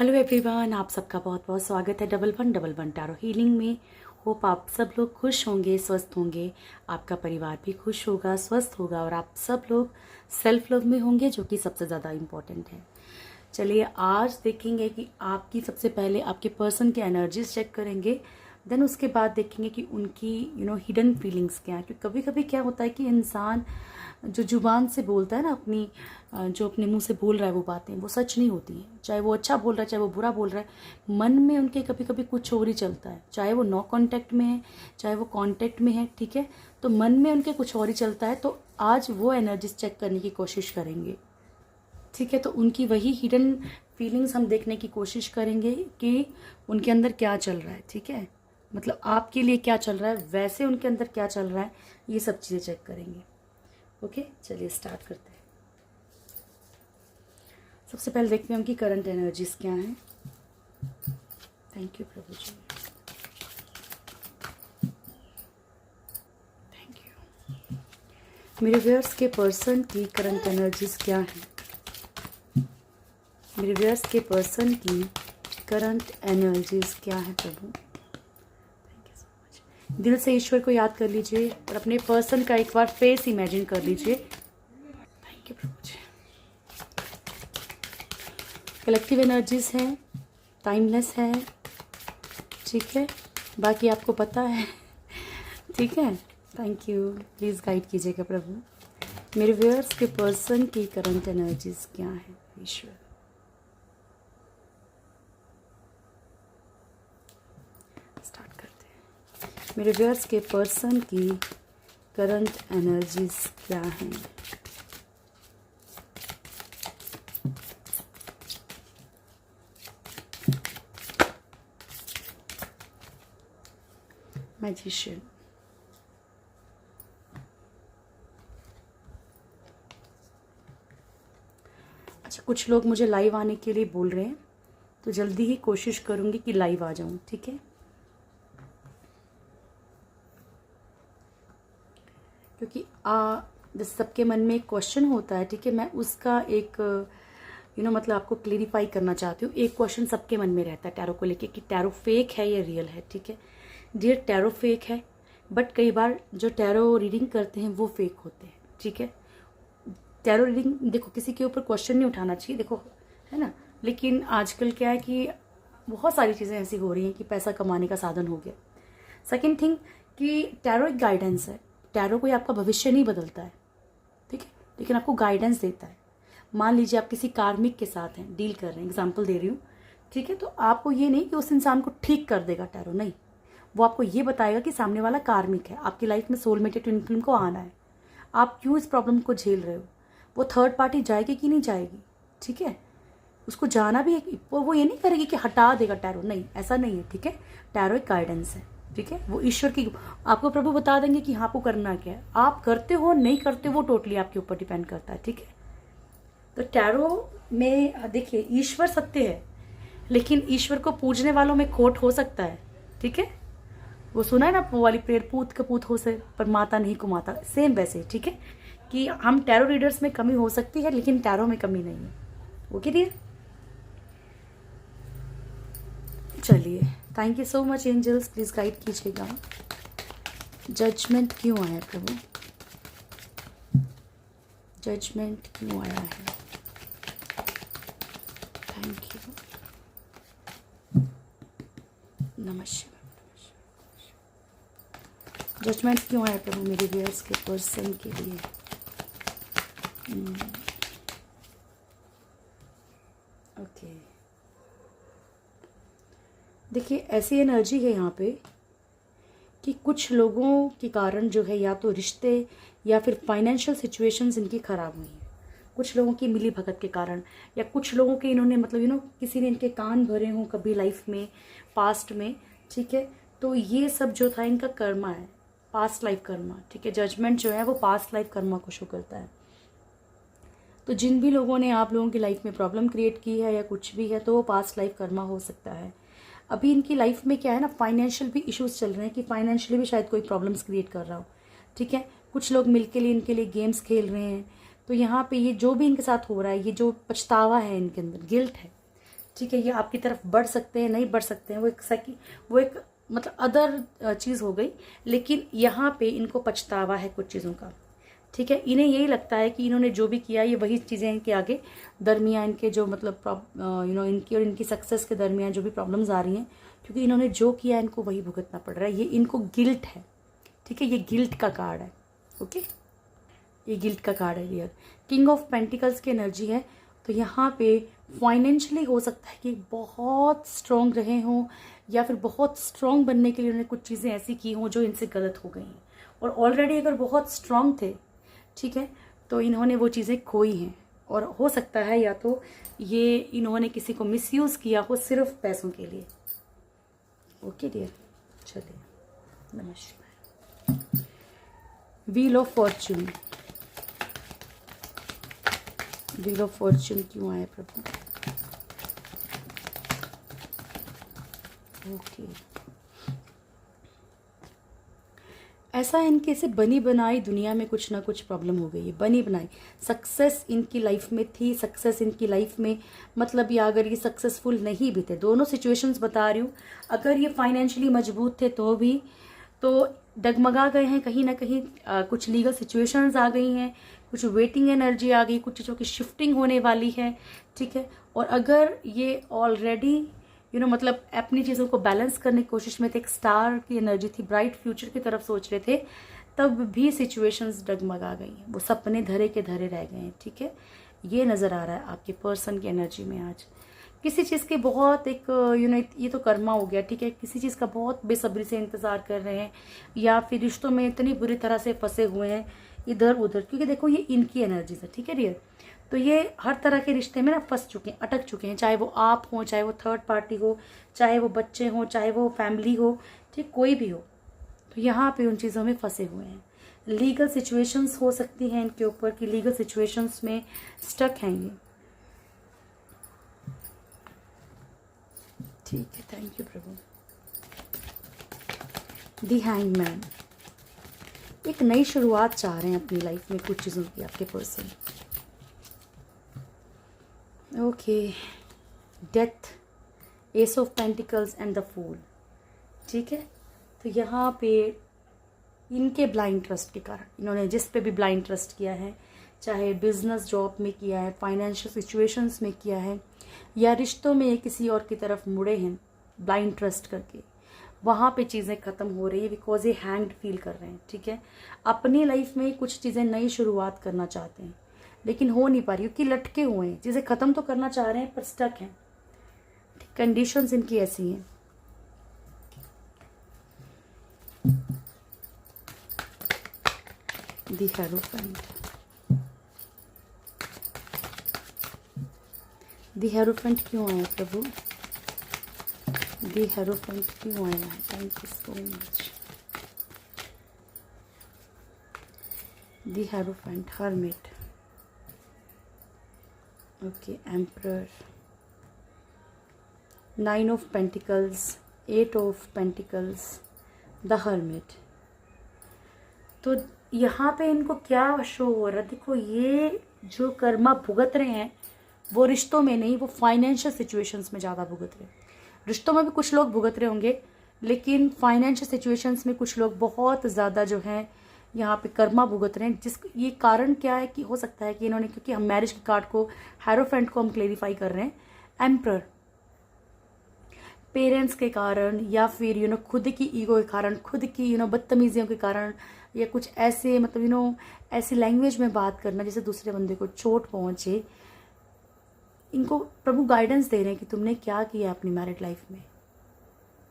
Hello everyone, आप सबका बहुत बहुत स्वागत है डबल वन टैरो हीलिंग में। होप आप सब लोग खुश होंगे, स्वस्थ होंगे, आपका परिवार भी खुश होगा, स्वस्थ होगा और आप सब लोग सेल्फ लव में होंगे, जो कि सबसे ज़्यादा इम्पोर्टेंट है। चलिए आज देखेंगे कि आपकी सबसे पहले आपके पर्सन की एनर्जीज चेक करेंगे, देन उसके बाद देखेंगे कि उनकी हिडन फीलिंग्स क्या है। क्योंकि कभी कभी क्या होता है कि इंसान जो जुबान से बोलता है ना, अपनी जो अपने मुंह से बोल रहा है वो बातें, वो सच नहीं होती हैं। चाहे वो अच्छा बोल रहा है, चाहे वो बुरा बोल रहा है, मन में उनके कभी कभी कुछ और ही चलता है। चाहे वो नो कांटेक्ट में है, चाहे वो कांटेक्ट में है, ठीक है, तो मन में उनके कुछ और ही चलता है। तो आज वो एनर्जीज चेक करने की कोशिश करेंगे, ठीक है। तो उनकी वही हिडन फीलिंग्स हम देखने की कोशिश करेंगे कि उनके अंदर क्या चल रहा है, ठीक है। मतलब आपके लिए क्या चल रहा है, वैसे उनके अंदर क्या चल रहा है, ये सब चीज़ें चेक करेंगे। ओके, चलिए स्टार्ट करते हैं। सबसे पहले देखते हैं उनकी करंट एनर्जीज क्या हैं। Thank you Prabhu ji, thank you. मेरे व्यूअर्स के पर्सन की करंट एनर्जीज क्या हैं? मेरे व्यूअर्स के पर्सन की करंट एनर्जीज क्या है प्रभु? Thank you so much. दिल से ईश्वर को याद कर लीजिए और अपने पर्सन का एक बार फेस इमेजिन कर लीजिए। Thank you Prabhu ji. Collective energies है, टाइमलेस है, ठीक है, बाकी आपको पता है, ठीक है। थैंक यू, प्लीज़ गाइड कीजिएगा प्रभु। मेरे व्यूअर्स के पर्सन की करंट एनर्जीज क्या है ईश्वर? स्टार्ट करते हैं। मेरे व्यूअर्स के पर्सन की करंट एनर्जीज क्या हैं? मैजिशियन। अच्छा, कुछ लोग मुझे लाइव आने के लिए बोल रहे हैं, तो जल्दी ही कोशिश करूंगी कि लाइव आ जाऊं, ठीक है। क्योंकि जैसे सबके मन में एक क्वेश्चन होता है, ठीक है, मैं उसका एक मतलब आपको क्लेरिफाई करना चाहती हूँ। एक क्वेश्चन सबके मन में रहता है टैरो को लेके कि टैरो फेक है या रियल है, ठीक है। डियर, टैरो फेक है, बट कई बार जो टैरो रीडिंग करते हैं वो फेक होते हैं, ठीक है। टैरो रीडिंग देखो, किसी के ऊपर क्वेश्चन नहीं उठाना चाहिए, देखो, है ना। लेकिन आजकल क्या है कि बहुत सारी चीज़ें ऐसी हो रही हैं कि पैसा कमाने का साधन हो गया। सेकेंड थिंग कि टैरो एक गाइडेंस है। टैरो कोई आपका भविष्य नहीं बदलता है, ठीक है, लेकिन आपको गाइडेंस देता है। मान लीजिए आप किसी कार्मिक के साथ हैं, डील कर रहे हैं, एग्जाम्पल दे रही हूँ, ठीक है, तो आपको ये नहीं कि उस इंसान को ठीक कर देगा टैरो, नहीं। वो आपको ये बताएगा कि सामने वाला कार्मिक है, आपकी लाइफ में सोलमेट ट्विन फ्लेम को आना है, आप क्यों इस प्रॉब्लम को झेल रहे हो। वो थर्ड पार्टी जाएगी कि नहीं जाएगी, ठीक है, उसको जाना भी है। वो ये नहीं करेगी कि हटा देगा टैरो, नहीं, ऐसा नहीं है, ठीक है। टैरो एक गाइडेंस है, ठीक है, वो ईश्वर की, आपको प्रभु बता देंगे कि हाँ, आपको करना क्या है। आप करते हो नहीं करते, वो टोटली आपके ऊपर डिपेंड करता है, ठीक है। तो टैरो में देखिए, ईश्वर सत्य है, लेकिन ईश्वर को पूजने वालों में खोट हो सकता है, ठीक है। वो सुना है ना वो वाली प्रेयर, पूत कपूत हो से पर माता नहीं कुमाता, सेम वैसे, ठीक है, कि हम टैरो रीडर्स में कमी हो सकती है, लेकिन टैरो में कमी नहीं है। ओके डियर, चलिए, thank you so much angels, please guide कीजिएगा। जजमेंट क्यों आया प्रभु? जजमेंट क्यों आया है? थैंक यू, नमस्कार। जजमेंट क्यों आया प्रभु मेरे व्यूअर्स के पर्सन के लिए? ओके, देखिए, ऐसी एनर्जी है यहाँ पे कि कुछ लोगों के कारण जो है, या तो रिश्ते या फिर फाइनेंशियल सिचुएशंस इनकी ख़राब हुई हैं। कुछ लोगों की मिली भगत के कारण, या कुछ लोगों के इन्होंने मतलब किसी ने इनके कान भरे हों कभी लाइफ में, पास्ट में, ठीक है। तो ये सब जो था इनका कर्मा है, पास्ट लाइफ कर्मा, ठीक है। जजमेंट जो है वो पास्ट लाइफ कर्मा को शो करता है। तो जिन भी लोगों ने आप लोगों की लाइफ में प्रॉब्लम क्रिएट की है या कुछ भी है, तो वो पास्ट लाइफ कर्मा हो सकता है। अभी इनकी लाइफ में क्या है ना, फाइनेंशियल भी इश्यूज चल रहे हैं कि फाइनेंशियली भी शायद कोई प्रॉब्लम्स क्रिएट कर रहा हो, ठीक है। कुछ लोग मिलके लिए इनके लिए गेम्स खेल रहे हैं। तो यहाँ पे ये जो भी इनके साथ हो रहा है, ये जो पछतावा है इनके अंदर, गिल्ट है, ठीक है, ये आपकी तरफ बढ़ सकते हैं, नहीं बढ़ सकते हैं, वो एक मतलब अदर चीज़ हो गई। लेकिन यहाँ पे इनको पछतावा है कुछ चीज़ों का, ठीक है। इन्हें यही लगता है कि इन्होंने जो भी किया ये वही चीज़ें इनके आगे दरमियान इनके जो मतलब इनकी और इनकी सक्सेस के दरमियान जो भी प्रॉब्लम्स आ रही हैं, क्योंकि इन्होंने जो किया इनको वही भुगतना पड़ रहा है। ये इनको गिल्ट है, ठीक है, ये गिल्ट का कार्ड है। ओके, ये गिल्ट का कार्ड है डियर। किंग ऑफ पेंटिकल्स की एनर्जी है, तो यहाँ पे फाइनेंशियली हो सकता है कि बहुत स्ट्रॉन्ग रहे हों, या फिर बहुत स्ट्रॉन्ग बनने के लिए उन्होंने कुछ चीज़ें ऐसी की हों जो इनसे गलत हो गई हैं। और ऑलरेडी अगर बहुत स्ट्रॉन्ग थे, ठीक है, तो इन्होंने वो चीज़ें खोई हैं। और हो सकता है या तो ये इन्होंने किसी को मिसयूज़ किया हो सिर्फ पैसों के लिए। ओके डियर, चलिए नमस्कार। Wheel of Fortune, wheel of Fortune क्यों आया प्रभु? ओके, ऐसा है इनके से बनी बनाई दुनिया में कुछ ना कुछ प्रॉब्लम हो गई है। बनी बनाई सक्सेस इनकी लाइफ में थी, सक्सेस इनकी लाइफ में मतलब या अगर ये सक्सेसफुल नहीं भी थे, दोनों सिचुएशंस बता रही हूँ। अगर ये फाइनेंशियली मजबूत थे तो भी तो डगमगा गए हैं कहीं ना कहीं। कुछ लीगल सिचुएशंस आ गई हैं, कुछ वेटिंग एनर्जी आ गई, कुछ चीज़ों की शिफ्टिंग होने वाली है, ठीक है। और अगर ये ऑलरेडी मतलब अपनी चीज़ों को बैलेंस करने की कोशिश में थे, एक स्टार की एनर्जी थी, ब्राइट फ्यूचर की तरफ सोच रहे थे, तब भी सिचुएशंस डगमगा गई हैं, वो सपने धरे के धरे रह गए हैं, ठीक है। ये नज़र आ रहा है आपके पर्सन की एनर्जी में आज। किसी चीज़ के बहुत एक ये तो कर्मा हो गया, ठीक है। किसी चीज़ का बहुत बेसब्री से इंतज़ार कर रहे हैं, या फिर रिश्तों में इतनी बुरी तरह से फंसे हुए हैं इधर उधर, क्योंकि देखो ये इनकी एनर्जी है, ठीक है डियर। तो ये हर तरह के रिश्ते में ना फंस चुके हैं, अटक चुके हैं, चाहे वो आप हो, चाहे वो थर्ड पार्टी हो, चाहे वो बच्चे हों, चाहे वो फैमिली हो, ठीक, कोई भी हो, तो यहाँ पे उन चीज़ों में फंसे हुए हैं। लीगल सिचुएशंस हो सकती हैं इनके ऊपर कि लीगल सिचुएशंस में स्टक हैं ये, ठीक है। Thank you Prabhu. The hangman, एक नई शुरुआत चाह रहे हैं अपनी लाइफ में कुछ चीज़ों की आपके person. Okay, death, ace of pentacles and the fool, ठीक है। तो यहाँ पे इनके ब्लाइंड ट्रस्ट के कारण, इन्होंने जिस पे भी ब्लाइंड ट्रस्ट किया है, चाहे बिजनेस जॉब में किया है, फाइनेंशियल सिचुएशंस में किया है, या रिश्तों में किसी और की तरफ मुड़े हैं ब्लाइंड ट्रस्ट करके, वहाँ पे चीज़ें ख़त्म हो रही है बिकॉज ये हैंग्ड फील कर रहे हैं, ठीक है। अपनी लाइफ में कुछ चीज़ें नई शुरुआत करना चाहते हैं लेकिन हो नहीं पा रही क्योंकि लटके हुए हैं, चीज़ें ख़त्म तो करना चाह रहे हैं पर स्टक हैं, कंडीशंस इनकी ऐसी हैं। द हेरोफेंट, द हेरोफेंट क्यों आया प्रभु? द हेरोफेंट क्यों आया है? Thank you so much. The hierophant, hermit, okay, emperor, 9 of pentacles, 8 of pentacles, the hermit. तो यहाँ पे इनको क्या शो हो रहा है? देखो, ये जो कर्मा भुगत रहे हैं वो रिश्तों में नहीं, वो फाइनेंशियल सिचुएशंस में ज़्यादा भुगत रहे हैं। रिश्तों में भी कुछ लोग भुगत रहे होंगे लेकिन फाइनेंशियल सिचुएशंस में कुछ लोग बहुत ज़्यादा जो है यहाँ पे कर्मा भुगत रहे हैं। ये कारण क्या है कि हो सकता है कि इन्होंने, क्योंकि हम मैरिज के कार्ड को, हेरोफेंट को हम क्लेरिफाई कर रहे हैं, एम्परर, पेरेंट्स के कारण या फिर खुद की ईगो के कारण, खुद की बदतमीजियों के कारण, या कुछ ऐसे मतलब ऐसी लैंग्वेज में बात करना जैसे दूसरे बंदे को चोट पहुंचे। इनको प्रभु गाइडेंस दे रहे हैं कि तुमने क्या किया अपनी मैरिड लाइफ में,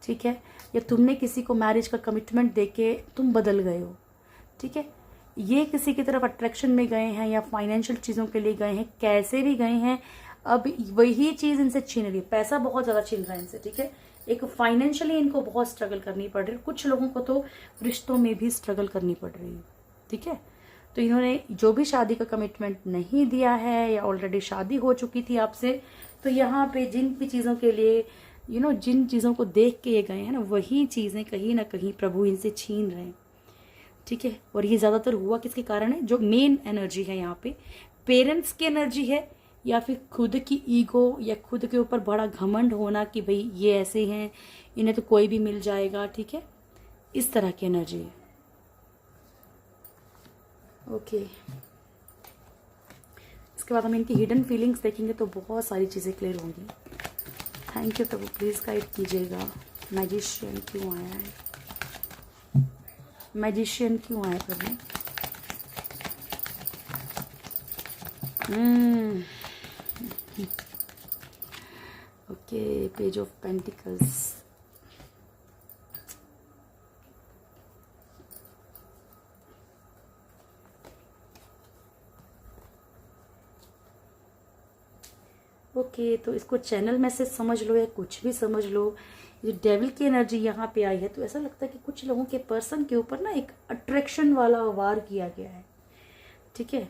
ठीक है, या तुमने किसी को मैरिज का कमिटमेंट देके तुम बदल गए हो, ठीक है। ये किसी की तरफ अट्रैक्शन में गए हैं या फाइनेंशियल चीज़ों के लिए गए हैं, कैसे भी गए हैं, अब वही चीज़ इनसे छीन रही है, पैसा बहुत ज़्यादा छीन रहा है इनसे, ठीक है। एक फाइनेंशियली इनको बहुत स्ट्रगल करनी पड़ रही है, कुछ लोगों को तो रिश्तों में भी स्ट्रगल करनी पड़ रही है, ठीक है। तो इन्होंने जो भी शादी का कमिटमेंट नहीं दिया है या ऑलरेडी शादी हो चुकी थी आपसे, तो यहाँ पे जिन भी चीज़ों के लिए जिन चीज़ों को देख के ये गए हैं ना, वही चीज़ें कहीं ना कहीं प्रभु इनसे छीन रहे हैं, ठीक है। और ये ज़्यादातर हुआ किसके कारण है? जो मेन एनर्जी है यहाँ पे पेरेंट्स की एनर्जी है या फिर खुद की ईगो या खुद के ऊपर बड़ा घमंड होना कि भाई ये ऐसे हैं, इन्हें तो कोई भी मिल जाएगा, ठीक है, इस तरह की एनर्जी है। ओके, इसके बाद हम इनकी हिडन फीलिंग्स देखेंगे तो बहुत सारी चीज़ें क्लियर होंगी। थैंक यू प्रभु, प्लीज़ गाइड कीजिएगा। मैजिशियन क्यों आया है? मैजिशियन क्यों आया प्रभु? Okay, page of pentacles. Okay, तो इसको चैनल मैसेज समझ लो या कुछ भी समझ लो, ये डेविल की एनर्जी यहाँ पे आई है तो ऐसा लगता है कि कुछ लोगों के पर्सन के ऊपर ना एक अट्रैक्शन वाला वार किया गया है, ठीक है,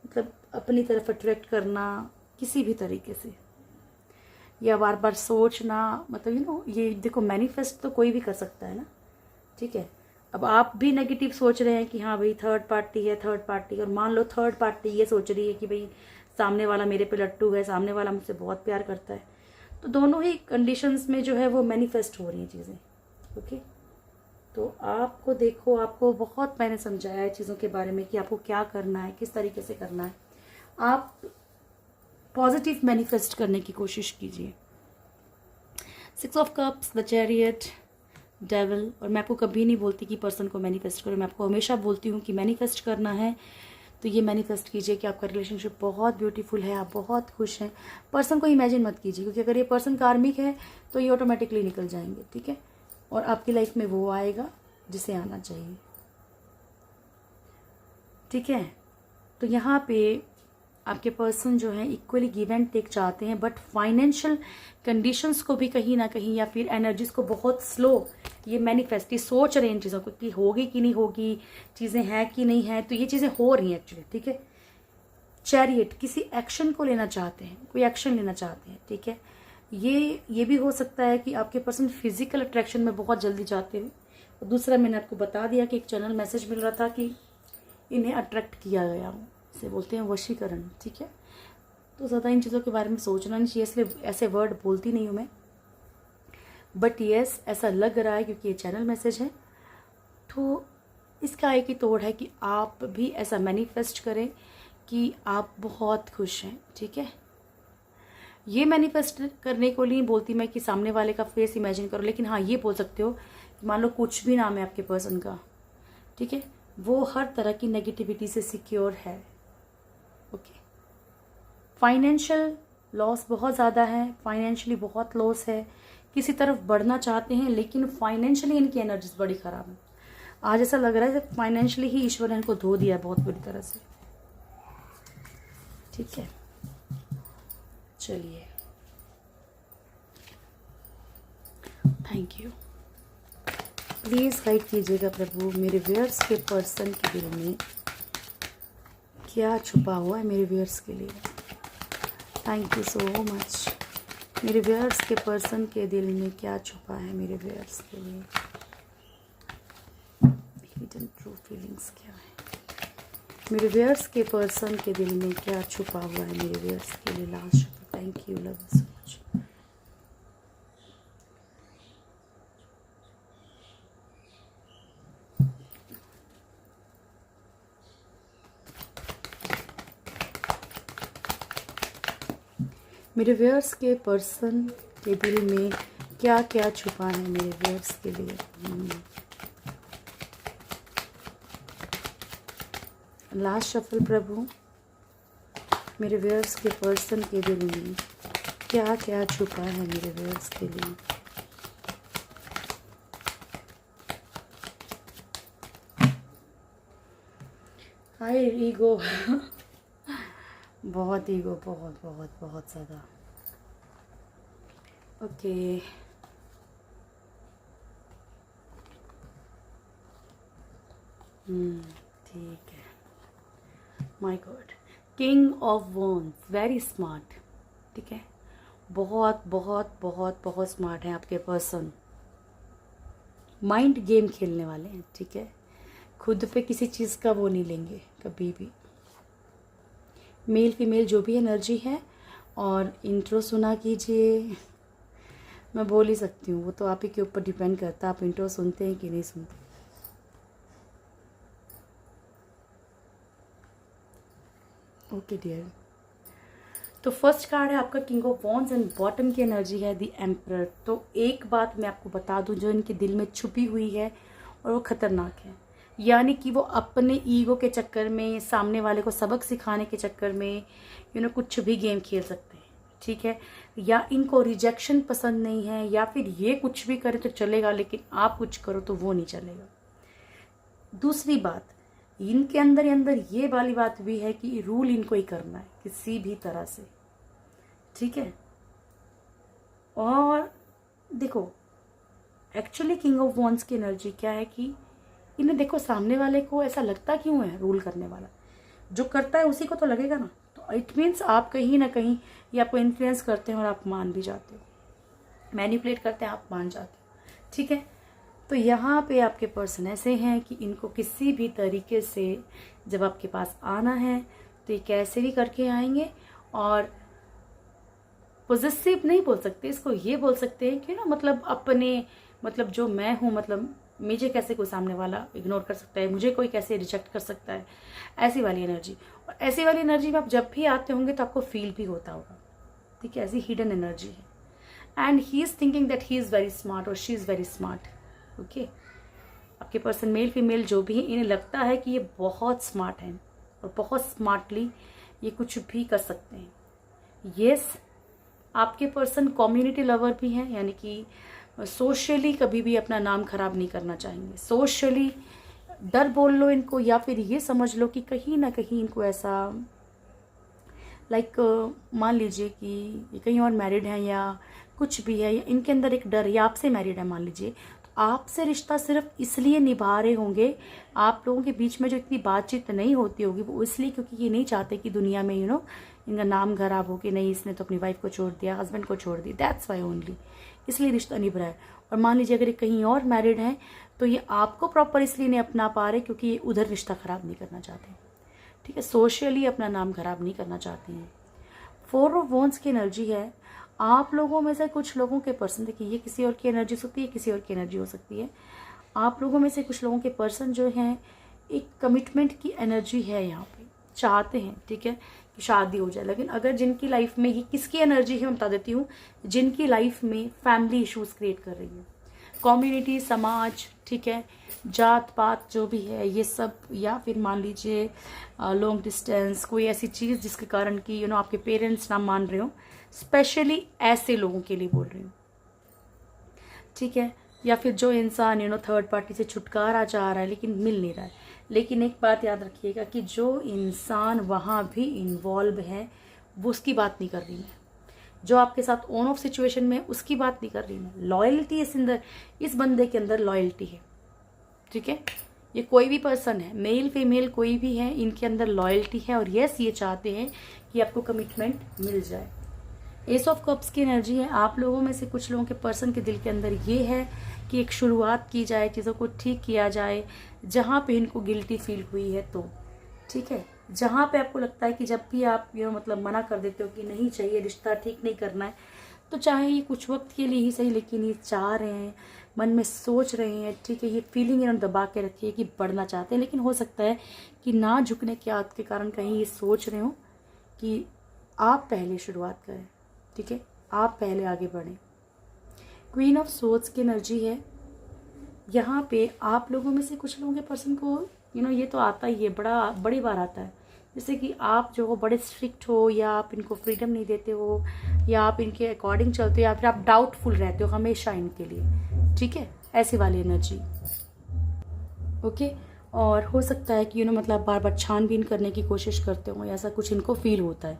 मतलब अपनी तरफ अट्रैक्ट करना किसी भी तरीके से, या बार बार सोचना, मतलब ये देखो मैनिफेस्ट तो कोई भी कर सकता है ना, ठीक है। अब आप भी नेगेटिव सोच रहे हैं कि हाँ भाई थर्ड पार्टी है, थर्ड पार्टी, और मान लो थर्ड पार्टी ये सोच रही है कि भाई सामने वाला मेरे पे लट्टू है, सामने वाला मुझसे बहुत प्यार करता है, तो दोनों ही कंडीशंस में जो है वो मैनिफेस्ट हो रही हैं चीज़ें। ओके, तो आपको देखो, आपको बहुत मैंने समझाया है चीज़ों के बारे में कि आपको क्या करना है, किस तरीके से करना है। आप पॉजिटिव मैनिफेस्ट करने की कोशिश कीजिए। 6 of cups, the chariot, devil. और मैं आपको कभी नहीं बोलती कि पर्सन को मैनिफेस्ट करो, मैं आपको हमेशा बोलती हूँ कि मैनिफेस्ट करना है तो ये मैनिफेस्ट कीजिए कि आपका रिलेशनशिप बहुत ब्यूटीफुल है, आप बहुत खुश हैं। पर्सन को इमेजिन मत कीजिए, क्योंकि अगर ये पर्सन कार्मिक है तो ये ऑटोमेटिकली निकल जाएंगे, ठीक है, और आपकी लाइफ में वो आएगा जिसे आना चाहिए, ठीक है। तो यहाँ पे आपके पर्सन जो है इक्वली गिव एंड टेक चाहते हैं, बट फाइनेंशियल कंडीशंस को भी कहीं ना कहीं या फिर एनर्जीज को बहुत स्लो ये मैनिफेस्ट, ये सोच रहे हैं इन चीज़ों को कि होगी कि नहीं होगी, चीज़ें हैं कि नहीं है, तो ये चीज़ें हो रही हैं एक्चुअली, ठीक है। चैरियट, किसी एक्शन को लेना चाहते हैं, कोई एक्शन लेना चाहते हैं, ठीक है। ये भी हो सकता है कि आपके पर्सन फिजिकल अट्रैक्शन में बहुत जल्दी जाते हैं। और दूसरा, मैंने आपको बता दिया कि एक चैनल मैसेज मिल रहा था कि इन्हें अट्रैक्ट किया गया हो, इसे बोलते हैं वशीकरण, ठीक है। तो ज़्यादा इन चीज़ों के बारे में सोचना नहीं चाहिए, इसलिए ऐसे वर्ड बोलती नहीं हूँ मैं, बट यस ऐसा लग रहा है क्योंकि ये चैनल मैसेज है। तो इसका एक ही तोड़ है कि आप भी ऐसा मैनिफेस्ट करें कि आप बहुत खुश हैं, ठीक है। ये मैनिफेस्ट करने को नहीं बोलती मैं कि सामने वाले का फेस इमेजिन करो, लेकिन हाँ ये बोल सकते हो कि मान लो कुछ भी नाम है आपके पर्सन का, ठीक है, वो हर तरह की नेगेटिविटी से सिक्योर है। ओके, फाइनेंशियल लॉस बहुत ज़्यादा है, फाइनेंशियली बहुत लॉस है, किसी तरफ बढ़ना चाहते हैं लेकिन फाइनेंशियली इनकी एनर्जीज बड़ी ख़राब है। आज ऐसा लग रहा है कि फाइनेंशियली ही ईश्वर ने इनको धो दिया है बहुत बुरी तरह से, ठीक है। चलिए, थैंक यू। प्लीज़ गाइड कीजिएगा प्रभु, मेरे व्यूअर्स के पर्सन के दिल में क्या छुपा हुआ है मेरे व्यूअर्स के लिए। Thank you so much. मेरे व्यूअर्स के पर्सन के दिल में क्या छुपा है मेरे व्यूअर्स के लिए, हिडन ट्रू फीलिंग्स क्या है, मेरे व्यूअर्स के पर्सन के दिल में क्या छुपा हुआ है मेरे व्यूअर्स के लिए। Last, thank you, love you so much. मेरे व्यूअर्स के पर्सन के दिल में क्या क्या छुपा है मेरे व्यूअर्स के लिए। लास्ट शफल प्रभु, मेरे व्यूअर्स के पर्सन के दिल में क्या क्या छुपा है मेरे व्यूअर्स के लिए। हाय ईगो बहुत ईगो, बहुत बहुत बहुत ज़्यादा। ओके, ठीक है। My God, king of wands, very smart, ठीक है, बहुत बहुत बहुत बहुत स्मार्ट है आपके पर्सन, माइंड गेम खेलने वाले हैं, ठीक है, खुद पे किसी चीज़ का वो नहीं लेंगे कभी भी। मेल फीमेल जो भी एनर्जी है, और इंट्रो सुना कीजिए। मैं बोल ही सकती हूँ, वो तो आप ही के ऊपर डिपेंड करता है आप इंट्रो सुनते हैं कि नहीं सुनते। ओके डियर, तो फर्स्ट कार्ड है आपका king of wands and bottom की एनर्जी है द एम्परर। तो एक बात मैं आपको बता दूं जो इनके दिल में छुपी हुई है और वो खतरनाक है, यानी कि वो अपने ईगो के चक्कर में, सामने वाले को सबक सिखाने के चक्कर में कुछ भी गेम खेल सकते हैं, ठीक है। या इनको रिजेक्शन पसंद नहीं है, या फिर ये कुछ भी करे तो चलेगा लेकिन आप कुछ करो तो वो नहीं चलेगा। दूसरी बात, इनके अंदर ये वाली बात भी है कि रूल इनको ही करना है किसी भी तरह से, ठीक है। और देखो एक्चुअली किंग ऑफ वॉन्ड्स की एनर्जी क्या है कि इन्हें देखो सामने वाले को ऐसा लगता क्यों है रूल करने वाला, जो करता है उसी को तो लगेगा ना। तो इट मीन्स आप कहीं ना कहीं ये आपको इन्फ्लुएंस करते हैं और आप मान भी जाते हो, मैनिपुलेट करते हैं, आप मान जाते हो, ठीक है। तो यहाँ पे आपके पर्सन ऐसे हैं कि इनको किसी भी तरीके से जब आपके पास आना है तो ये कैसे भी करके आएंगे। और पॉजिटिव नहीं बोल सकते इसको, ये बोल सकते हैं कि मतलब अपने मतलब जो मैं हूँ, मतलब मुझे कैसे कोई सामने वाला इग्नोर कर सकता है, मुझे कोई कैसे रिजेक्ट कर सकता है, ऐसी वाली एनर्जी। और ऐसी वाली एनर्जी में आप जब भी आते होंगे तो आपको फील भी होता होगा, ठीक है। ऐसी हिडन एनर्जी है and he is thinking that he is very smart और she is very smart, okay. आपके पर्सन मेल फीमेल जो भी है, इन्हें लगता है कि ये बहुत स्मार्ट हैं और बहुत स्मार्टली ये कुछ भी कर सकते हैं। यस, आपके पर्सन कम्युनिटी लवर भी हैं, यानी कि सोशली कभी भी अपना नाम खराब नहीं करना चाहेंगे। सोशली डर बोल लो इनको, या फिर ये समझ लो कि कहीं ना कहीं इनको ऐसा लाइक मान लीजिए कि ये कहीं और मैरिड हैं या कुछ भी है, या इनके अंदर एक डर, या आपसे मैरिड है मान लीजिए, तो आपसे रिश्ता सिर्फ इसलिए निभा रहे होंगे, आप लोगों के बीच में जो इतनी बातचीत नहीं होती होगी वो इसलिए क्योंकि ये नहीं चाहते कि दुनिया में इनका नाम खराब हो कि नहीं इसने तो अपनी वाइफ को छोड़ दिया, हस्बैंड को छोड़ दी, दैट्स वाई ओनली, इसलिए रिश्ता निभ रहा है। और मान लीजिए अगर ये कहीं और मैरिड हैं तो ये आपको प्रॉपर इसलिए नहीं अपना पा रहे क्योंकि ये उधर रिश्ता खराब नहीं करना चाहते, ठीक है। सोशली अपना नाम खराब नहीं करना चाहते हैं। 4 ऑफ वॉन्ड्स की एनर्जी है। आप लोगों में से कुछ लोगों के पर्सन, देखिए ये किसी और की एनर्जी हो सकती है, किसी और की एनर्जी हो सकती है। आप लोगों में से कुछ लोगों के पर्सन जो हैं एक कमिटमेंट की एनर्जी है, यहाँ पे चाहते हैं, ठीक है, कि शादी हो जाए। लेकिन अगर जिनकी लाइफ में ये किसकी एनर्जी है मैं बता देती हूँ, जिनकी लाइफ में फैमिली इश्यूज क्रिएट कर रही है, कम्युनिटी, समाज, ठीक है, जात पात जो भी है ये सब, या फिर मान लीजिए लॉन्ग डिस्टेंस, कोई ऐसी चीज़ जिसके कारण कि आपके पेरेंट्स ना मान रहे हो, स्पेशली ऐसे लोगों के लिए बोल रही हूँ, ठीक है। या फिर जो इंसान थर्ड पार्टी से छुटकारा चाह रहा है लेकिन मिल नहीं रहा है। लेकिन एक बात याद रखिएगा कि जो इंसान वहाँ भी इन्वॉल्व है वो उसकी बात नहीं कर रही मैं, जो आपके साथ ऑन ऑफ सिचुएशन में उसकी बात नहीं कर रही मैं। लॉयल्टी इस बंदे के अंदर लॉयल्टी है, ठीक है। ये कोई भी पर्सन है, मेल फीमेल कोई भी है, इनके अंदर लॉयल्टी है और यस ये चाहते हैं कि आपको कमिटमेंट मिल जाए। एस ऑफ कप्स की एनर्जी है। आप लोगों में से कुछ लोगों के पर्सन के दिल के अंदर ये है कि एक शुरुआत की जाए, चीज़ों को ठीक किया जाए, जहाँ पे इनको गिल्टी फील हुई है तो, ठीक है। जहाँ पे आपको लगता है कि जब भी आप मतलब मना कर देते हो कि नहीं चाहिए, रिश्ता ठीक नहीं करना है, तो चाहे ये कुछ वक्त के लिए ही सही, लेकिन ये चाह रहे हैं, मन में सोच रहे हैं, ठीक है। ये फीलिंग इन्होंने दबा के रखी है कि बढ़ना चाहते हैं, लेकिन हो सकता है कि ना झुकने की आदत के कारण कहीं ये सोच रहे हो कि आप पहले शुरुआत करें, ठीक है, आप पहले आगे बढ़ें। क्वीन ऑफ सोर्ड्स की एनर्जी है। यहाँ पे आप लोगों में से कुछ लोगों के पर्सन को ये तो आता ही है, बड़ी बार आता है, जैसे कि आप जो हो बड़े स्ट्रिक्ट हो, या आप इनको फ्रीडम नहीं देते हो, या आप इनके अकॉर्डिंग चलते हो, या फिर आप डाउटफुल रहते हो हमेशा इनके लिए, ठीक है, ऐसी वाली एनर्जी, ओके। और हो सकता है कि मतलब बार बार छानबीन करने की कोशिश करते हो, ऐसा कुछ इनको फील होता है,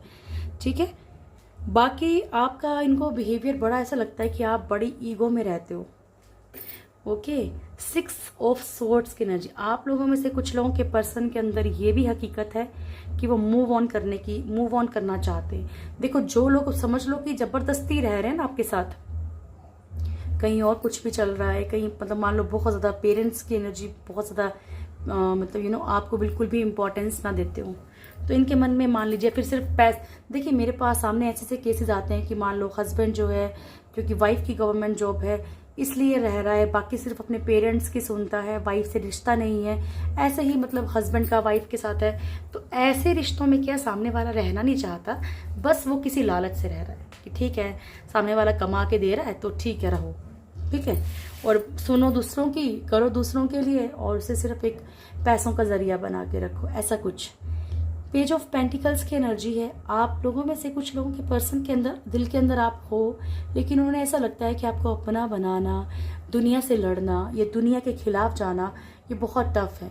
ठीक है। बाकी आपका इनको बिहेवियर बड़ा ऐसा लगता है कि आप बड़ी ईगो में रहते हो, ओके। 6 ऑफ सोर्ड्स की एनर्जी। आप लोगों में से कुछ लोगों के पर्सन के अंदर ये भी हकीकत है कि वो मूव ऑन करना चाहते हैं। देखो जो लोग समझ लो कि जबरदस्ती रह रहे हैं ना आपके साथ, कहीं और कुछ भी चल रहा है, कहीं मतलब मान लो बहुत ज़्यादा पेरेंट्स की एनर्जी बहुत ज़्यादा मतलब आपको बिल्कुल भी इम्पोर्टेंस ना देते हो, तो इनके मन में मान लीजिए फिर सिर्फ देखिए मेरे पास सामने ऐसे ऐसे केसेस आते हैं कि मान लो हस्बैंड जो है, क्योंकि वाइफ की गवर्नमेंट जॉब है इसलिए रह रहा है, बाकी सिर्फ अपने पेरेंट्स की सुनता है, वाइफ से रिश्ता नहीं है, ऐसे ही मतलब हस्बैंड का वाइफ के साथ है। तो ऐसे रिश्तों में क्या सामने वाला रहना नहीं चाहता, बस वो किसी लालच से रह रहा है कि ठीक है सामने वाला कमा के दे रहा है तो ठीक है रहो, ठीक है, और सुनो दूसरों की, करो दूसरों के लिए, और उसे सिर्फ एक पैसों का जरिया बना के रखो, ऐसा कुछ। पेज ऑफ पेंटिकल्स की एनर्जी है। आप लोगों में से कुछ लोगों के पर्सन के अंदर, दिल के अंदर आप हो, लेकिन उन्हें ऐसा लगता है कि आपको अपना बनाना, दुनिया से लड़ना या दुनिया के खिलाफ जाना ये बहुत टफ है।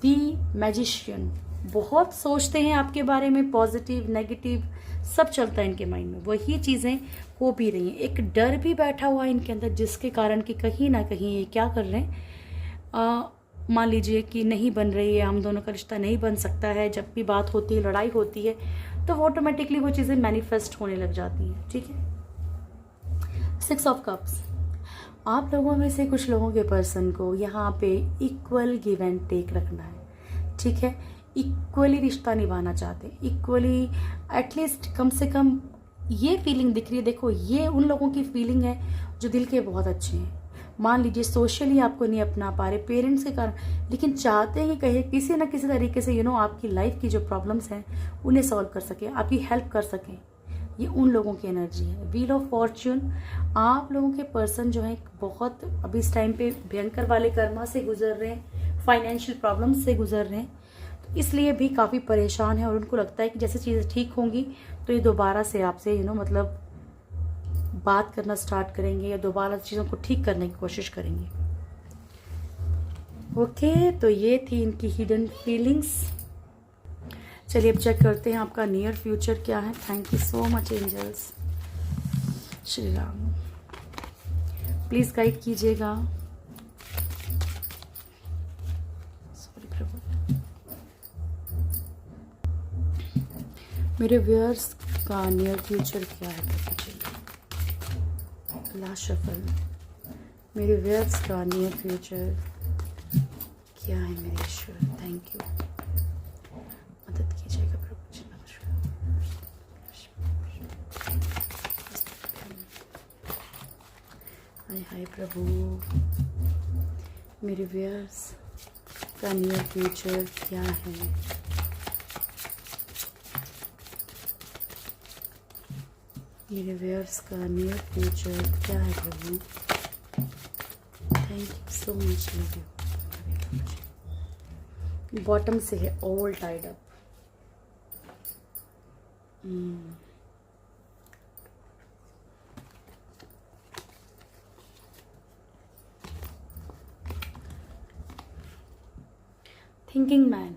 दी मैजिशियन, बहुत सोचते हैं आपके बारे में, पॉजिटिव नेगेटिव सब चलता है इनके माइंड में, वही चीज़ें हो भी रही हैं। एक डर भी बैठा हुआ है इनके अंदर जिसके कारण कि कहीं ना कहीं ये क्या कर रहे हैं, मान लीजिए कि नहीं बन रही है, हम दोनों का रिश्ता नहीं बन सकता है, जब भी बात होती है, लड़ाई होती है, तो ऑटोमेटिकली वो चीज़ें मैनिफेस्ट होने लग जाती हैं, ठीक है। 6 ऑफ कप्स, आप लोगों में से कुछ लोगों के पर्सन को यहाँ पे इक्वल गिव एंड टेक रखना है, ठीक है, इक्वली रिश्ता निभाना चाहते, इक्वली, एटलीस्ट कम से कम ये फीलिंग दिख रही है। देखो ये उन लोगों की फीलिंग है जो दिल के बहुत अच्छे हैं, मान लीजिए सोशली आपको नहीं अपना पा रहे पेरेंट्स के कारण, लेकिन चाहते हैं कि कहीं किसी ना किसी तरीके से आपकी लाइफ की जो प्रॉब्लम्स हैं उन्हें सॉल्व कर सके, आपकी हेल्प कर सकें, ये उन लोगों की एनर्जी है। व्हील ऑफ फॉर्च्यून, आप लोगों के पर्सन जो है बहुत अभी इस टाइम पे भयंकर वाले कर्मा से गुजर रहे हैं, फाइनेंशियल प्रॉब्लम्स से गुजर रहे हैं, तो इसलिए भी काफ़ी परेशान है और उनको लगता है कि जैसे चीज़ें ठीक होंगी तो ये दोबारा से आपसे मतलब बात करना स्टार्ट करेंगे या दोबारा चीज़ों को ठीक करने की कोशिश करेंगे। ओके, तो ये थी इनकी हिडन फीलिंग्स। चलिए अब चेक करते हैं आपका नियर फ्यूचर क्या है। Thank you so much angels. Shri Ram, please guide कीजिएगा। सॉरी प्रभु, मेरे व्यूअर्स का नियर फ्यूचर क्या है? लास्ट शफल, मेरे व्यूअर्स का नियर फ्यूचर क्या है मेरे ईश्वर? थैंक यू, मदद कीजिएगा प्रभु जी। हाय हाय प्रभु, मेरे व्यूअर्स का नियर फ्यूचर क्या है? मेरे व्यूअर्स का नियर फ्यूचर क्या है प्रभु? Thank you so much. Love you. Bottom से है all tied up. Thinking man,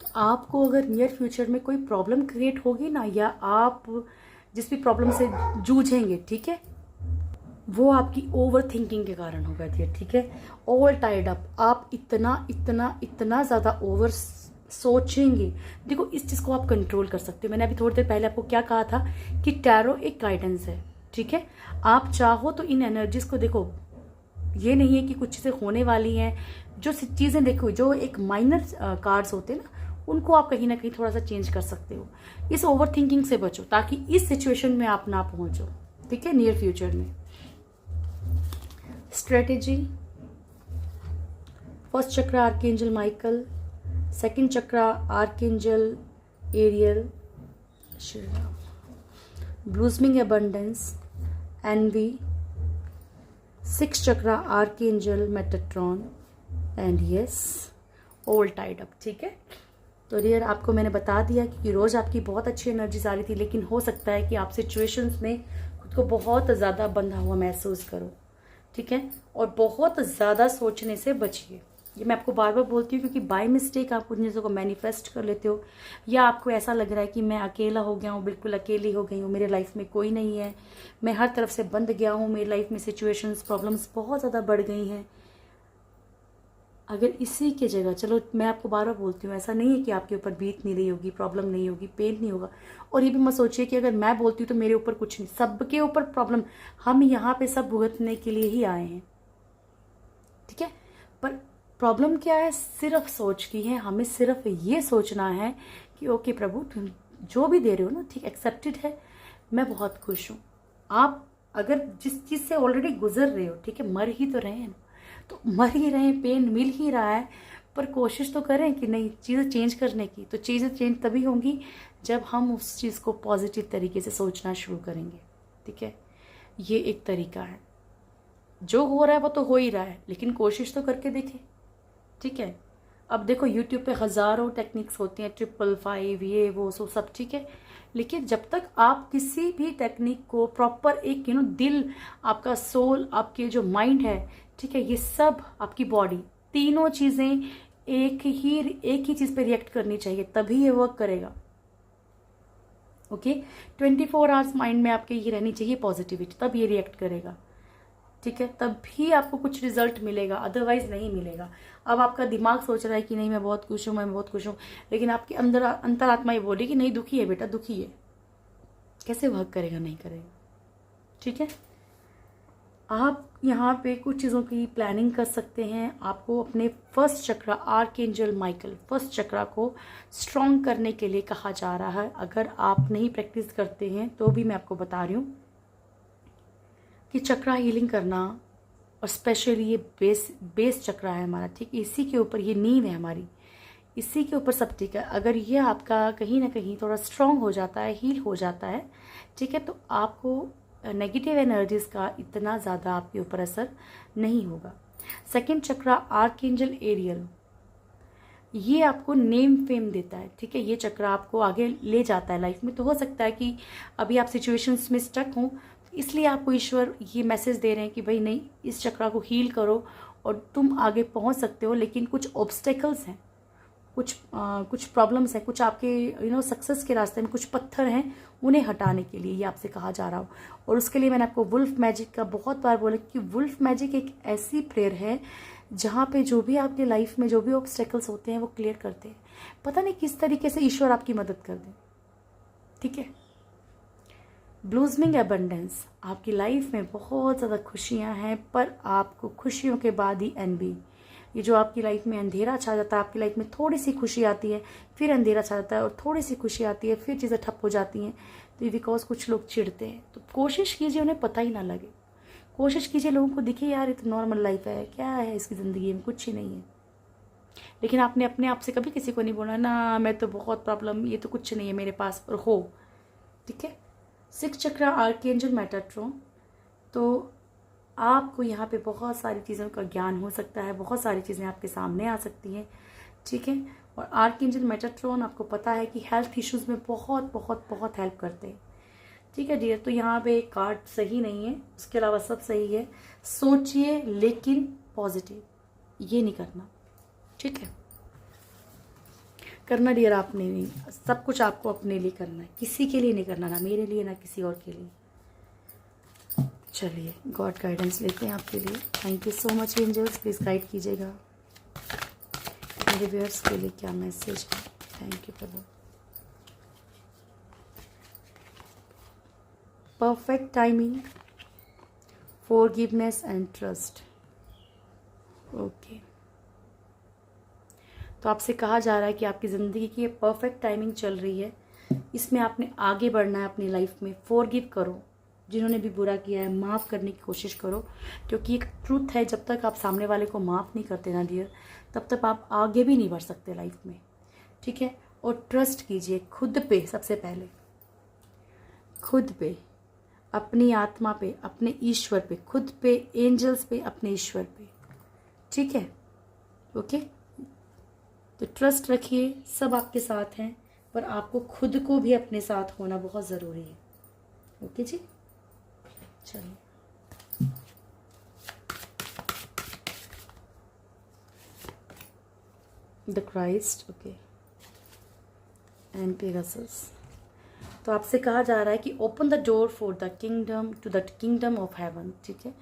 तो आपको अगर नियर फ्यूचर में कोई प्रॉब्लम क्रिएट होगी ना, या आप जिस भी प्रॉब्लम से जूझेंगे, ठीक है, वो आपकी ओवर थिंकिंग के कारण होगा, ठीक है। ऑल टाइड अप, आप इतना इतना इतना ज़्यादा ओवर सोचेंगे। देखो इस चीज़ को आप कंट्रोल कर सकते हो। मैंने अभी थोड़ी देर पहले आपको क्या कहा था कि टैरो एक गाइडेंस है, ठीक है। आप चाहो तो इन एनर्जीज को देखो, ये नहीं है कि कुछ चीज़ें होने वाली हैं, जो चीज़ें देखो जो एक माइनर कार्ड्स होते हैं ना, उनको आप कहीं ना कहीं थोड़ा सा चेंज कर सकते हो। इस ओवर थिंकिंग से बचो ताकि इस सिचुएशन में आप ना पहुंचो, ठीक है, नियर फ्यूचर में। Strategy, first chakra archangel Michael, second chakra archangel Ariel, Shri Ram, blossoming abundance, envy, 6 chakra archangel Metatron, and yes all tied up, ठीक है। तो डियर आपको मैंने बता दिया कि रोज़ आपकी बहुत अच्छी एनर्जीज आ रही थी, लेकिन हो सकता है कि आप सिचुएशंस में खुद को बहुत ज़्यादा बंधा हुआ महसूस करो, ठीक है, और बहुत ज़्यादा सोचने से बचिए। ये मैं आपको बार बार बोलती हूँ क्योंकि बाय मिस्टेक आप उन चीज़ों को मैनिफेस्ट कर लेते हो, या आपको ऐसा लग रहा है कि मैं अकेला हो गया हूँ, बिल्कुल अकेली हो गई हूँ, मेरे लाइफ में कोई नहीं है, मैं हर तरफ से बंद गया हूँ, मेरी लाइफ में सिचुएशंस प्रॉब्लम्स बहुत ज़्यादा बढ़ गई हैं। अगर इसी की जगह, चलो मैं आपको बार बार बोलती हूँ, ऐसा नहीं है कि आपके ऊपर बीत नहीं रही होगी, प्रॉब्लम नहीं होगी, पेन नहीं होगा, और ये भी मत सोचिए कि अगर मैं बोलती हूँ तो मेरे ऊपर कुछ नहीं, सबके ऊपर प्रॉब्लम, हम यहाँ पे सब भुगतने के लिए ही आए हैं, ठीक है। पर प्रॉब्लम क्या है? सिर्फ सोच की है। हमें सिर्फ ये सोचना है कि ओके प्रभु, तुम जो भी दे रहे हो ना, ठीक, एक्सेप्टेड है, मैं बहुत खुश हूँ। आप अगर जिस चीज़ से ऑलरेडी गुजर रहे हो, ठीक है, मर ही तो रहे हैं ना, तो मर ही रहे हैं, पेन मिल ही रहा है, पर कोशिश तो करें कि नहीं, चीज़ें चेंज करने की। तो चीज़ें चेंज तभी होंगी जब हम उस चीज़ को पॉजिटिव तरीके से सोचना शुरू करेंगे, ठीक है। ये एक तरीका है। जो हो रहा है वो तो हो ही रहा है, लेकिन कोशिश तो करके देखें, ठीक है। अब देखो यूट्यूब पे हज़ारों टेक्निक्स होती हैं, 555 ये वो सब, ठीक है। लेकिन जब तक आप किसी भी टेक्निक को प्रॉपर एक दिल, आपका सोल, आपके जो माइंड है, ठीक है, ये सब आपकी बॉडी, तीनों चीज़ें एक ही चीज़ पे रिएक्ट करनी चाहिए, तभी ये वर्क करेगा। ओके, 24 आवर्स माइंड में आपके ये रहनी चाहिए पॉजिटिविटी, तब ये रिएक्ट करेगा, ठीक है। तब भी आपको कुछ रिजल्ट मिलेगा, अदरवाइज नहीं मिलेगा। अब आपका दिमाग सोच रहा है कि नहीं मैं बहुत खुश हूँ, मैं बहुत खुश हूँ, लेकिन आपके अंदर अंतरात्मा ये बोली कि नहीं, दुखी है बेटा, दुखी है। कैसे वर्क करेगा? नहीं करेगा, ठीक है। आप यहाँ पे कुछ चीज़ों की प्लानिंग कर सकते हैं। आपको अपने फर्स्ट चक्रा, आर्कएंजल माइकल फर्स्ट चक्रा को स्ट्रॉन्ग करने के लिए कहा जा रहा है। अगर आप नहीं प्रैक्टिस करते हैं तो भी मैं आपको बता रही हूँ कि चक्रा हीलिंग करना, और स्पेशली ये बेस चक्रा है हमारा, ठीक, इसी के ऊपर ये नींव है हमारी, इसी के ऊपर सब, ठीक है। अगर ये आपका कहीं ना कहीं थोड़ा स्ट्रॉन्ग हो जाता है, हील हो जाता है, ठीक है, तो आपको नेगेटिव एनर्जीज का इतना ज़्यादा आपके ऊपर असर नहीं होगा। सेकंड चक्रा आर्कएंजल एरियल, ये आपको नेम फेम देता है, ठीक है। ये चक्र आपको आगे ले जाता है लाइफ में। तो हो सकता है कि अभी आप सिचुएशंस में स्टक हों, इसलिए आपको ईश्वर ये मैसेज दे रहे हैं कि भाई नहीं, इस चक्र को हील करो और तुम आगे पहुंच सकते हो। लेकिन कुछ ऑब्स्टेकल्स हैं, कुछ प्रॉब्लम्स हैं, कुछ आपके सक्सेस के रास्ते में कुछ पत्थर हैं, उन्हें हटाने के लिए ये आपसे कहा जा रहा हो। और उसके लिए मैंने आपको वुल्फ मैजिक का बहुत बार बोला कि वुल्फ मैजिक एक ऐसी प्रेयर है जहाँ पे जो भी आपकी लाइफ में जो भी ऑब्स्टेकल्स होते हैं वो क्लियर करते हैं। पता नहीं किस तरीके से ईश्वर आपकी मदद कर दे, ठीक है। ब्लूजमिंग एबंडेंस, आपकी लाइफ में बहुत ज़्यादा खुशियाँ हैं, पर आपको खुशियों के बाद ही एनबी, ये जो आपकी लाइफ में अंधेरा छा जाता है, आपकी लाइफ में थोड़ी सी खुशी आती है, फिर अंधेरा छा जाता है, और थोड़ी सी खुशी आती है, फिर चीज़ें ठप हो जाती हैं। तो ये बिकॉज कुछ लोग चिढ़ते हैं। तो कोशिश कीजिए उन्हें पता ही ना लगे, कोशिश कीजिए लोगों को दिखे यार ये तो नॉर्मल लाइफ है, क्या है इसकी ज़िंदगी में, कुछ ही नहीं है। लेकिन आपने अपने आप से कभी किसी को नहीं बोला ना मैं तो बहुत प्रॉब्लम, ये तो कुछ नहीं है मेरे पास, और हो, ठीक है। 6 चक्रा आर्कएंजल मेटाट्रॉन, तो आपको यहाँ पे बहुत सारी चीज़ों का ज्ञान हो सकता है, बहुत सारी चीज़ें आपके सामने आ सकती हैं, ठीक है। और आर्कएंजल मेटाट्रॉन आपको पता है कि हेल्थ इश्यूज़ में बहुत बहुत बहुत हेल्प करते हैं, ठीक है डियर। तो यहाँ पे एक कार्ड सही नहीं है, उसके अलावा सब सही है। सोचिए लेकिन पॉजिटिव, ये नहीं करना, ठीक है। करना डियर आपने नहीं, सब कुछ आपको अपने लिए करना है, किसी के लिए नहीं करना, ना मेरे लिए ना किसी और के लिए। चलिए गॉड गाइडेंस लेते हैं आपके लिए। Thank you so much angels, please guide कीजिएगा मेरे व्यूअर्स के लिए, क्या मैसेज है। Thank you Prabhu. Perfect timing, forgiveness and trust. Okay, तो आपसे कहा जा रहा है कि आपकी ज़िंदगी की ये परफेक्ट टाइमिंग चल रही है, इसमें आपने आगे बढ़ना है अपनी लाइफ में। फॉरगिव करो, जिन्होंने भी बुरा किया है माफ़ करने की कोशिश करो, क्योंकि एक ट्रूथ है, जब तक आप सामने वाले को माफ़ नहीं करते ना डियर, तब तक आप आगे भी नहीं बढ़ सकते लाइफ में, ठीक है। और ट्रस्ट कीजिए खुद पे, सबसे पहले खुद पे, अपनी आत्मा पे, अपने ईश्वर पे, खुद पे, एंजल्स पे, अपने ईश्वर पे, ठीक है। ओके, तो ट्रस्ट रखिए, सब आपके साथ हैं, पर आपको खुद को भी अपने साथ होना बहुत ज़रूरी है। ओके जी, चलिए the Christ, okay, and Pegasus. तो आपसे कहा जा रहा है कि open the door for the kingdom to the kingdom of heaven, ठीक है।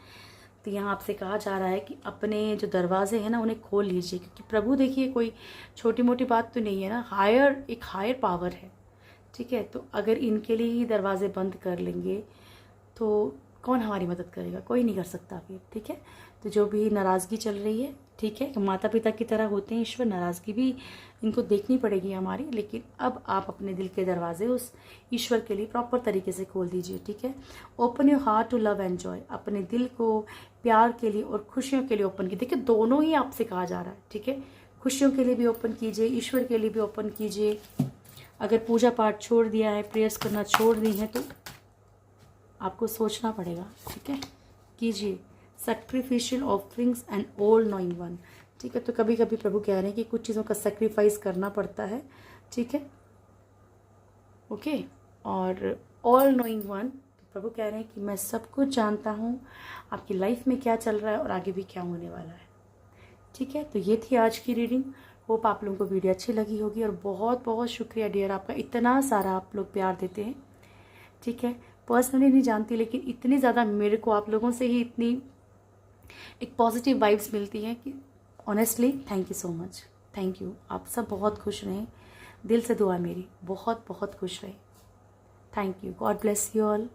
तो यहाँ आपसे कहा जा रहा है कि अपने जो दरवाजे हैं ना उन्हें खोल लीजिए, क्योंकि प्रभु देखिए कोई छोटी मोटी बात तो नहीं है ना, एक हायर पावर है, ठीक है। तो अगर इनके लिए ही दरवाजे बंद कर लेंगे तो कौन हमारी मदद करेगा, कोई नहीं कर सकता फिर, ठीक है। तो जो भी नाराज़गी चल रही है, ठीक है, माता पिता की तरह होते हैं ईश्वर, नाराज़गी भी इनको देखनी पड़ेगी हमारी, लेकिन अब आप अपने दिल के दरवाजे उस ईश्वर के लिए प्रॉपर तरीके से खोल दीजिए, ठीक है। Open your heart to love and joy, अपने दिल को प्यार के लिए और खुशियों के लिए ओपन कीजिए। देखिए दोनों ही आपसे कहा जा रहा है, ठीक है। खुशियों के लिए भी ओपन कीजिए, ईश्वर के लिए भी ओपन कीजिए। अगर पूजा पाठ छोड़ दिया है, प्रेयर्स करना छोड़ दी है, तो आपको सोचना पड़ेगा, ठीक है। कीजिए sacrificial offerings and all knowing one, ठीक है। तो कभी कभी प्रभु कह रहे हैं कि कुछ चीज़ों का सेक्रीफाइस करना पड़ता है, ठीक है, ओके। और ऑल नोइंग वन, प्रभु कह रहे हैं कि मैं सब कुछ जानता हूँ, आपकी लाइफ में क्या चल रहा है और आगे भी क्या होने वाला है, ठीक है। तो ये थी आज की रीडिंग। होप आप लोगों को वीडियो अच्छी लगी होगी, और बहुत बहुत शुक्रिया डियर, आपका इतना सारा आप लोग प्यार देते हैं, ठीक है। पर्सनली नहीं जानती, लेकिन इतनी ज़्यादा मेरे को आप लोगों से ही इतनी एक पॉजिटिव वाइब्स मिलती हैं कि honestly thank you so much, thank you. आप सब बहुत खुश रहें, दिल से दुआ मेरी, बहुत बहुत खुश रहें। Thank you, God bless you all.